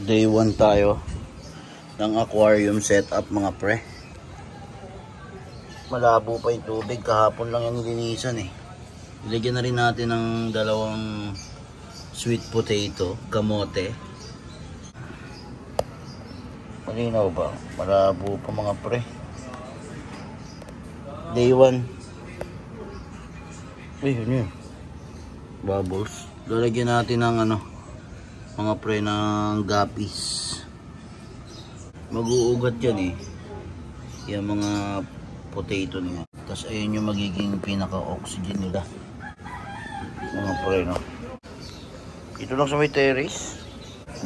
Day 1 tayo ng aquarium setup mga pre. Malabo pa yung tubig, kahapon lang yung nilinisan eh. Ilagyan na rin natin ng dalawang sweet potato, kamote. Malinaw ba? Malabo pa mga pre. Day 1. Uy, yun yun. Bubbles. Lalagyan natin ng mga pre ng guppies. Mag-uugat yan eh. Yung mga potato nila. Tapos ayun yung magiging pinaka-oxygen nila. Mga pre, no? Ito lang sa may terrace.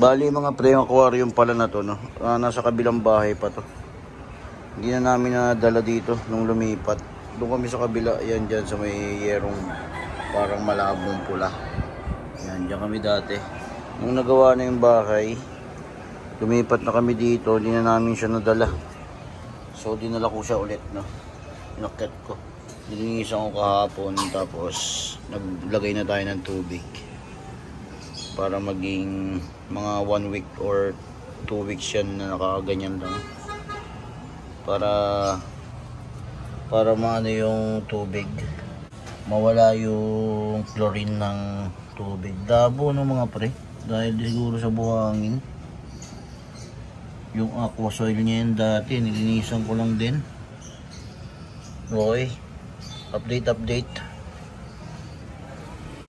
Bali mga pre, yung aquarium pala na to, no? Nasa kabilang bahay pa to. Hindi na namin nadala dito nung lumipat. Doon kami sa kabila, yan dyan sa may yerong parang malabong pula. Yan, dyan kami dati. Nung nagawa na yung bahay, lumipat na kami dito, hindi na namin siya nadala. So, dinala ko siya ulit, no? Inakyat ko. Nilinisan ko kahapon, tapos naglagay na tayo ng tubig. Para maging mga 1 week or 2 weeks yan na nakaganyan lang. Para maano yung tubig. Mawala yung chlorine ng tubig. Dabo no mga pre. Dahil siguro sa buhangin. Yung aqua soil niya yun dati, nilinisan ko lang din. Okay. Update.